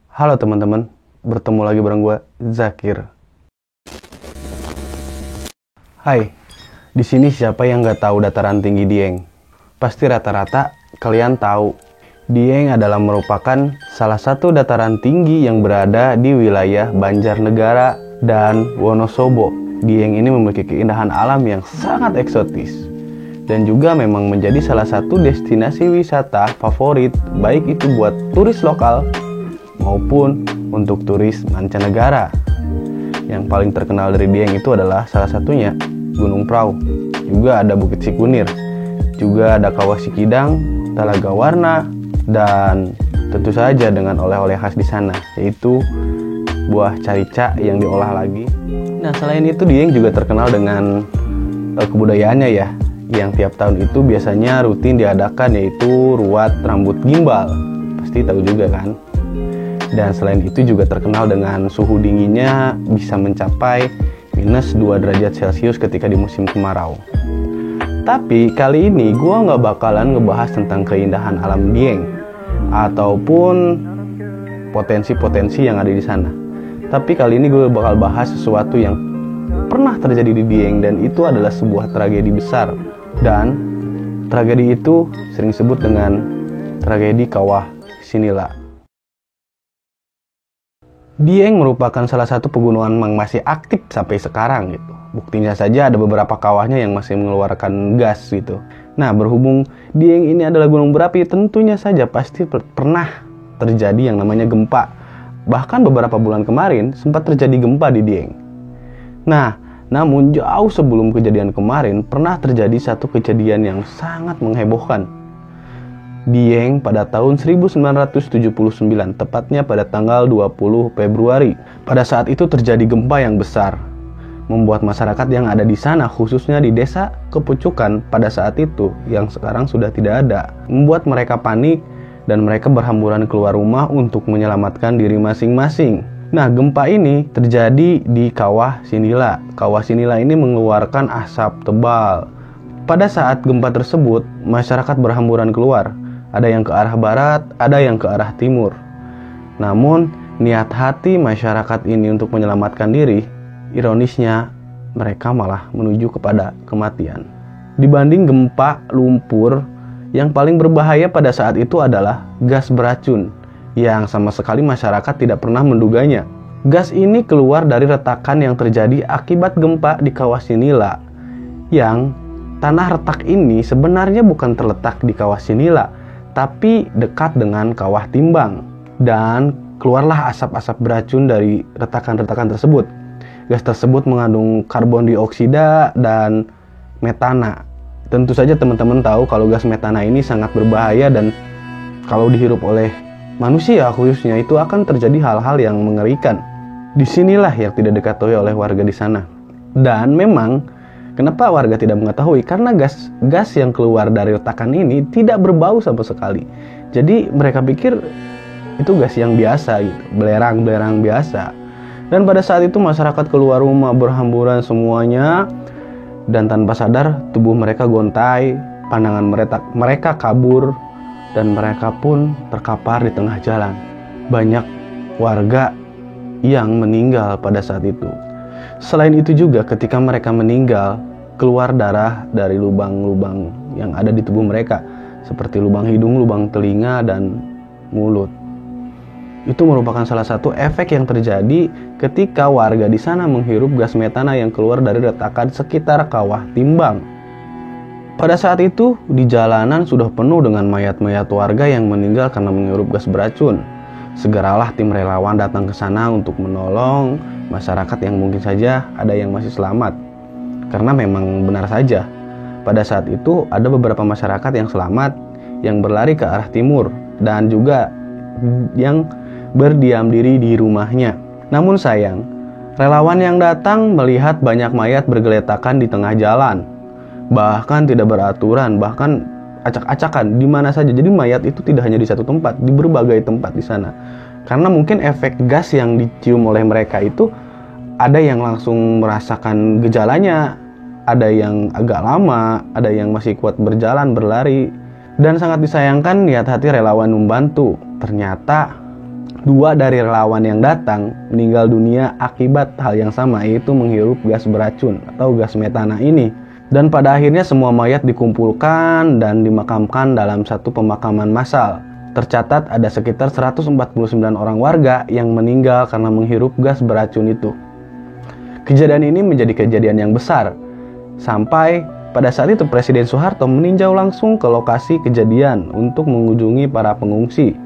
Halo teman-teman, bertemu lagi bareng gue, Zakir. Hai, di sini siapa yang nggak tahu dataran tinggi Dieng? Pasti rata-rata kalian tahu. Dieng adalah merupakan salah satu dataran tinggi yang berada di wilayah Banjarnegara dan Wonosobo. Dieng ini memiliki keindahan alam yang sangat eksotis dan juga memang menjadi salah satu destinasi wisata favorit, baik itu buat turis lokal maupun untuk turis mancanegara. Yang paling terkenal dari Dieng itu adalah salah satunya Gunung Prau, juga ada Bukit Sikunir, juga ada Kawah Sikidang, Talaga Warna, dan tentu saja dengan oleh-oleh khas di sana, yaitu buah carica yang diolah lagi. Nah, selain itu Dieng juga terkenal dengan kebudayaannya ya, yang tiap tahun itu biasanya rutin diadakan, yaitu ruat rambut gimbal. Pasti tahu juga kan? Dan selain itu juga terkenal dengan suhu dinginnya bisa mencapai minus 2 derajat Celcius ketika di musim kemarau. Tapi kali ini gue nggak bakalan ngebahas tentang keindahan alam Dieng ataupun potensi-potensi yang ada di sana. Tapi kali ini gue bakal bahas sesuatu yang pernah terjadi di Dieng, dan itu adalah sebuah tragedi besar. Dan tragedi itu sering disebut dengan tragedi Kawah Sinila. Dieng merupakan salah satu pegunungan yang masih aktif sampai sekarang gitu. Buktinya saja ada beberapa kawahnya yang masih mengeluarkan gas gitu. Nah, berhubung Dieng ini adalah gunung berapi, tentunya saja pasti pernah terjadi yang namanya gempa. Bahkan beberapa bulan kemarin sempat terjadi gempa di Dieng. Nah, namun jauh sebelum kejadian kemarin pernah terjadi satu kejadian yang sangat menghebohkan. Dieng pada tahun 1979, tepatnya pada tanggal 20 Februari. Pada saat itu terjadi gempa yang besar, membuat masyarakat yang ada di sana, khususnya di desa Kepucukan pada saat itu, yang sekarang sudah tidak ada, membuat mereka panik dan mereka berhamburan keluar rumah untuk menyelamatkan diri masing-masing. Nah, gempa ini terjadi di Kawah Sinila. Kawah Sinila ini mengeluarkan asap tebal. Pada saat gempa tersebut, masyarakat berhamburan keluar. Ada yang ke arah barat, ada yang ke arah timur. Namun, niat hati masyarakat ini untuk menyelamatkan diri, ironisnya, mereka malah menuju kepada kematian. Dibanding gempa lumpur, yang paling berbahaya pada saat itu adalah gas beracun, yang sama sekali masyarakat tidak pernah menduganya. Gas ini keluar dari retakan yang terjadi akibat gempa di Kawah Sinila, yang tanah retak ini sebenarnya bukan terletak di Kawah Sinila, tapi dekat dengan Kawah Timbang, dan keluarlah asap-asap beracun dari retakan-retakan tersebut. Gas tersebut mengandung karbon dioksida dan metana. Tentu saja teman-teman tahu kalau gas metana ini sangat berbahaya, dan kalau dihirup oleh manusia khususnya itu akan terjadi hal-hal yang mengerikan. Disinilah yang tidak diketahui oleh warga di sana. Dan memang kenapa warga tidak mengetahui? Karena gas yang keluar dari retakan ini tidak berbau sama sekali. Jadi mereka pikir itu gas yang biasa gitu, belerang-belerang biasa. Dan pada saat itu masyarakat keluar rumah berhamburan semuanya, dan tanpa sadar tubuh mereka gontai, pandangan mereka kabur, dan mereka pun terkapar di tengah jalan. Banyak warga yang meninggal pada saat itu. Selain itu juga ketika mereka meninggal, keluar darah dari lubang-lubang yang ada di tubuh mereka, seperti lubang hidung, lubang telinga, dan mulut. Itu merupakan salah satu efek yang terjadi ketika warga di sana menghirup gas metana yang keluar dari retakan sekitar Kawah Timbang. Pada saat itu, di jalanan sudah penuh dengan mayat-mayat warga yang meninggal karena menghirup gas beracun. Segeralah tim relawan datang ke sana untuk menolong masyarakat yang mungkin saja ada yang masih selamat. Karena memang benar saja, pada saat itu ada beberapa masyarakat yang selamat yang berlari ke arah timur, dan juga yang berdiam diri di rumahnya. Namun sayang, relawan yang datang melihat banyak mayat bergeletakan di tengah jalan. Bahkan tidak beraturan, bahkan acak-acakan di mana saja. Jadi mayat itu tidak hanya di satu tempat, di berbagai tempat di sana. Karena mungkin efek gas yang dicium oleh mereka itu, ada yang langsung merasakan gejalanya, ada yang agak lama, ada yang masih kuat berjalan, berlari. Dan sangat disayangkan niat hati relawan membantu. Ternyata 2 dari relawan yang datang meninggal dunia akibat hal yang sama, yaitu menghirup gas beracun atau gas metana ini. Dan pada akhirnya semua mayat dikumpulkan dan dimakamkan dalam satu pemakaman massal. Tercatat ada sekitar 149 orang warga yang meninggal karena menghirup gas beracun itu. Kejadian ini menjadi kejadian yang besar. Sampai pada saat itu Presiden Soeharto meninjau langsung ke lokasi kejadian untuk mengunjungi para pengungsi.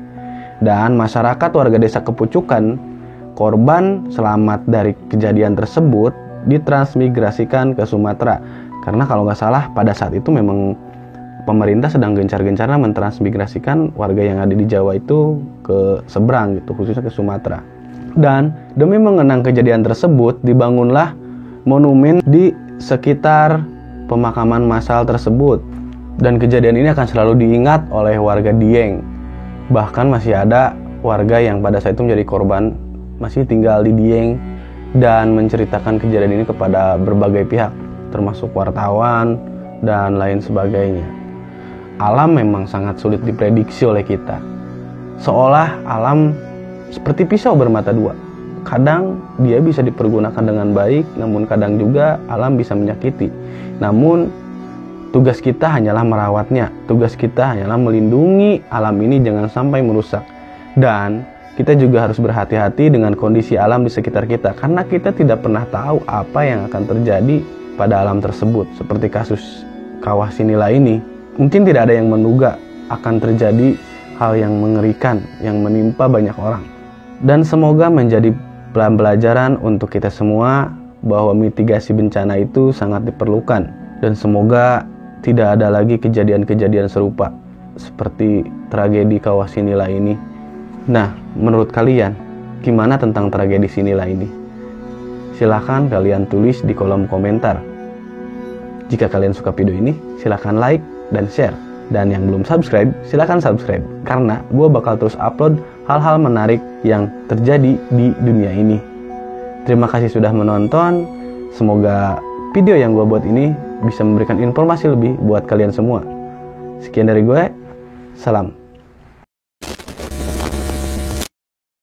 Dan masyarakat warga desa Kepucukan, korban selamat dari kejadian tersebut ditransmigrasikan ke Sumatera. Karena kalau nggak salah pada saat itu memang pemerintah sedang gencar-gencarnya mentransmigrasikan warga yang ada di Jawa itu ke seberang gitu, khususnya ke Sumatera. Dan demi mengenang kejadian tersebut dibangunlah monumen di sekitar pemakaman massal tersebut. Dan kejadian ini akan selalu diingat oleh warga Dieng. Bahkan masih ada warga yang pada saat itu menjadi korban masih tinggal di Dieng dan menceritakan kejadian ini kepada berbagai pihak, termasuk wartawan dan lain sebagainya. Alam memang sangat sulit diprediksi oleh kita. Seolah alam seperti pisau bermata dua. Kadang dia bisa dipergunakan dengan baik, namun kadang juga alam bisa menyakiti. Namun tugas kita hanyalah merawatnya. Tugas kita hanyalah melindungi alam ini jangan sampai merusak. Dan kita juga harus berhati-hati dengan kondisi alam di sekitar kita, karena kita tidak pernah tahu apa yang akan terjadi pada alam tersebut. Seperti kasus Kawah Sinila ini, mungkin tidak ada yang menduga akan terjadi hal yang mengerikan yang menimpa banyak orang. Dan semoga menjadi pelajaran untuk kita semua bahwa mitigasi bencana itu sangat diperlukan. Dan semoga tidak ada lagi kejadian-kejadian serupa seperti tragedi Kawah Sinila ini. Nah, menurut kalian, gimana tentang tragedi Sinila ini? Silahkan kalian tulis di kolom komentar. Jika kalian suka video ini, silahkan like dan share. Dan yang belum subscribe, silahkan subscribe. Karena gue bakal terus upload hal-hal menarik yang terjadi di dunia ini. Terima kasih sudah menonton. Semoga video yang gue buat ini bisa memberikan informasi lebih buat kalian semua. Sekian dari gue, salam.